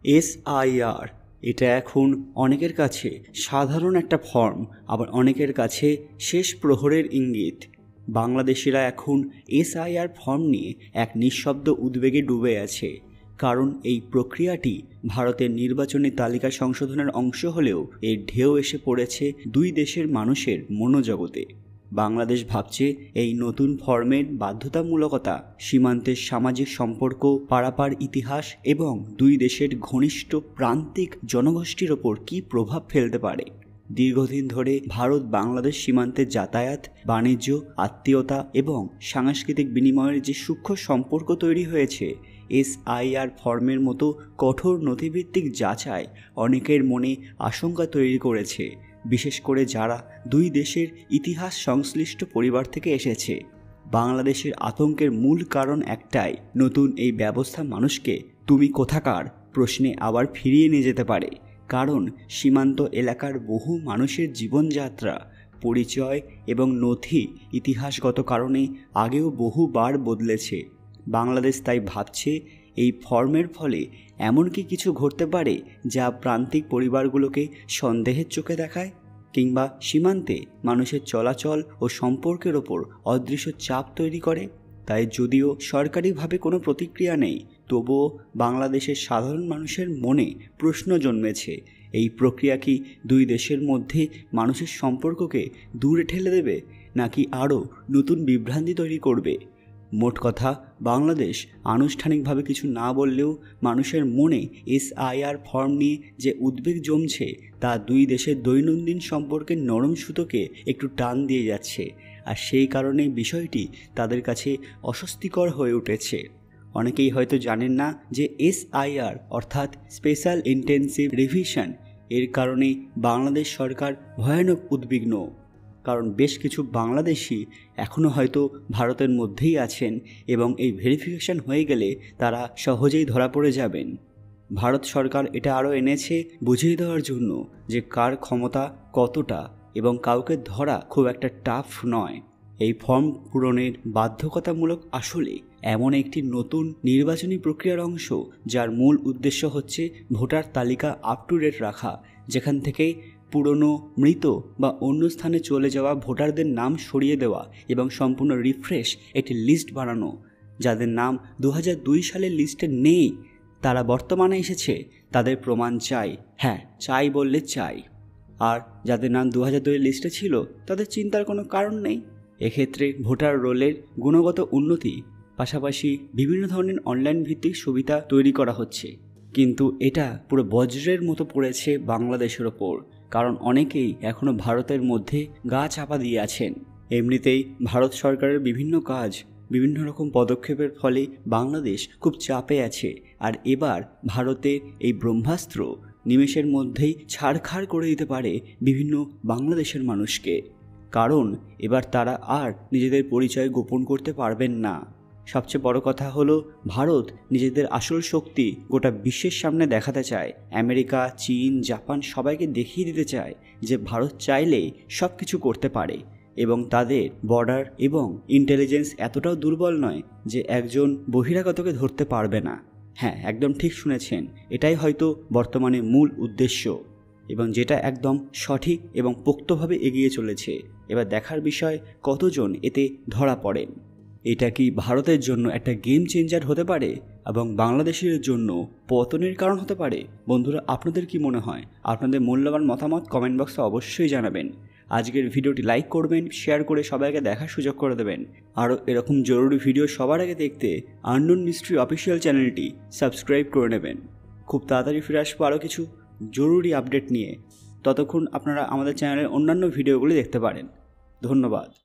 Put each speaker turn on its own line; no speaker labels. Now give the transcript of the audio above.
SIR এটা এখন অনেকের কাছে সাধারণ একটা ফর্ম, আবার অনেকের কাছে শেষ প্রহরের ইঙ্গিত। বাংলাদেশিরা এখন এসআইআর ফর্ম নিয়ে এক নিঃশব্দ উদ্বেগে ডুবে আছে, কারণ এই প্রক্রিয়াটি ভারতের নির্বাচনী তালিকা সংশোধনের অংশ হলেও এর ঢেউ এসে পড়েছে দুই দেশের মানুষের মনোজগতে। বাংলাদেশ ভাবছে এই নতুন ফর্মের বাধ্যতামূলকতা সীমান্তের সামাজিক সম্পর্ক, পারাপার ইতিহাস এবং দুই দেশের ঘনিষ্ঠ প্রান্তিক জনগোষ্ঠীর ওপর কী প্রভাব ফেলতে পারে। দীর্ঘদিন ধরে ভারত বাংলাদেশ সীমান্তে যাতায়াত, বাণিজ্য, আত্মীয়তা এবং সাংস্কৃতিক বিনিময়ের যে সূক্ষ্ম সম্পর্ক তৈরি হয়েছে, এসআইআর ফর্মের মতো কঠোর নথিভিত্তিক যাচাই অনেকের মনে আশঙ্কা তৈরি করেছে, বিশেষ করে যারা দুই দেশের ইতিহাস সংশ্লিষ্ট পরিবার থেকে এসেছে। বাংলাদেশের আতঙ্কের মূল কারণ একটাই, নতুন এই ব্যবস্থা মানুষকে তুমি কোথাকার প্রশ্নে আবার ফিরিয়ে নিয়ে যেতে পারে। কারণ সীমান্ত এলাকার বহু মানুষের জীবনযাত্রা, পরিচয় এবং নথি ইতিহাসগত কারণে আগেও বহুবার বদলেছে। বাংলাদেশ তাই ভাবছে এই ফর্মের ফলে এমন কি কিছু ঘটতে পারে যা প্রান্তিক পরিবারগুলোকে সন্দেহের চোখে দেখায়, কিংবা সীমান্তে মানুষের চলাচল ও সম্পর্কের ওপর অদৃশ্য চাপ তৈরি করে। তাই যদিও সরকারিভাবে কোনো প্রতিক্রিয়া নেই, তবুও বাংলাদেশের সাধারণ মানুষের মনে প্রশ্ন জন্মেছে, এই প্রক্রিয়া কি দুই দেশের মধ্যে মানুষের সম্পর্ককে দূরে ঠেলে দেবে, নাকি আরও নতুন বিভ্রান্তি তৈরি করবে। মোট কথা, বাংলাদেশ আনুষ্ঠানিকভাবে কিছু না বললেও মানুষের মনে এসআইআর ফর্ম নিয়ে যে উদ্বেগ জমছে, তা দুই দেশের দৈনন্দিন সম্পর্কের নরম সুতোকে একটু টান দিয়ে যাচ্ছে। আর সেই কারণেই বিষয়টি তাদের কাছে অস্বস্তিকর হয়ে উঠেছে। অনেকেই হয়তো জানেন না যে এসআইআর অর্থাৎ স্পেশাল ইন্টেনসিভ রিভিশন, এর কারণে বাংলাদেশ সরকার ভয়ানক উদ্বিগ্ন। কারণ বেশ কিছু বাংলাদেশি এখনও হয়তো ভারতের মধ্যেই আছেন এবং এই ভেরিফিকেশন হয়ে গেলে তারা সহজেই ধরা পড়ে যাবেন। ভারত সরকার এটা আরও এনেছে বুঝিয়ে দেওয়ার জন্য যে কার ক্ষমতা কতটা এবং কাউকে ধরা খুব একটা টাফ নয়। এই ফর্ম পূরণের বাধ্যকতামূলক আসলে এমন একটি নতুন নির্বাচনী প্রক্রিয়ার অংশ, যার মূল উদ্দেশ্য হচ্ছে ভোটার তালিকা আপ টু ডেট রাখা, যেখান থেকে পুরনো, মৃত বা অন্য স্থানে চলে যাওয়া ভোটারদের নাম সরিয়ে দেওয়া এবং সম্পূর্ণ রিফ্রেশ একটি লিস্ট বানানো। যাদের নাম 2002 সালের লিস্টে নেই, তারা বর্তমানে এসেছে, তাদের প্রমাণ চাই। হ্যাঁ, চাই বললে চাই। আর যাদের নাম 2002 লিস্টে ছিল, তাদের চিন্তার কোনো কারণ নেই। এক্ষেত্রে ভোটার রোলের গুণগত উন্নতি, পাশাপাশি বিভিন্ন ধরনের অনলাইন ভিত্তিক সুবিধা তৈরি করা হচ্ছে। কিন্তু এটা পুরো বজ্রের মতো পড়েছে বাংলাদেশের ওপর, কারণ অনেকেই এখনও ভারতের মধ্যে গা চাপা দিয়ে আছেন। এমনিতেই ভারত সরকারের বিভিন্ন কাজ, বিভিন্ন রকম পদক্ষেপের ফলে বাংলাদেশ খুব চাপে আছে। আর এবার ভারতের এই ব্রহ্মাস্ত্র নিমেষের মধ্যেই ছাড়খাড় করে দিতে পারে বিভিন্ন বাংলাদেশের মানুষকে। কারণ এবার তারা আর নিজেদের পরিচয় গোপন করতে পারবেন না। সবচেয়ে বড় কথা হলো, ভারত নিজেদের আসল শক্তি গোটা বিশ্বের সামনে দেখাতে চায়। আমেরিকা, চীন, জাপান সবাইকে দেখিয়ে দিতে চায় যে ভারত চাইলেই সব কিছু করতে পারে এবং তাদের বর্ডার এবং ইন্টেলিজেন্স এতটাও দুর্বল নয় যে একজন বহিরাগতকে ধরতে পারবে না। হ্যাঁ, একদম ঠিক শুনেছেন, এটাই হয়তো বর্তমানে মূল উদ্দেশ্য এবং যেটা একদম সঠিক এবং পোক্তভাবে এগিয়ে চলেছে। এবার দেখার বিষয় কতজন এতে ধরা পড়েন। এটা কি ভারতের জন্য একটা গেম চেঞ্জার হতে পারে এবং বাংলাদেশের জন্য পতনের কারণ হতে পারে? বন্ধুরা, আপনাদের কি মনে হয়? আপনাদের মূল্যবান মতামত কমেন্ট বক্সে অবশ্যই জানাবেন। আজকের ভিডিওটি লাইক করবেন, শেয়ার করে সবাইকে দেখার সুযোগ করে দেবেন। আরও এরকম জরুরি ভিডিও সবার আগে দেখতে আননোন মিস্ট্রি অফিসিয়াল চ্যানেলটি সাবস্ক্রাইব করে নেবেন। খুব তাড়াতাড়ি ফিরে আসবো আরও কিছু জরুরি আপডেট নিয়ে। ততক্ষণ আপনারা আমাদের চ্যানেলের অন্যান্য ভিডিওগুলি দেখতে পারেন। ধন্যবাদ।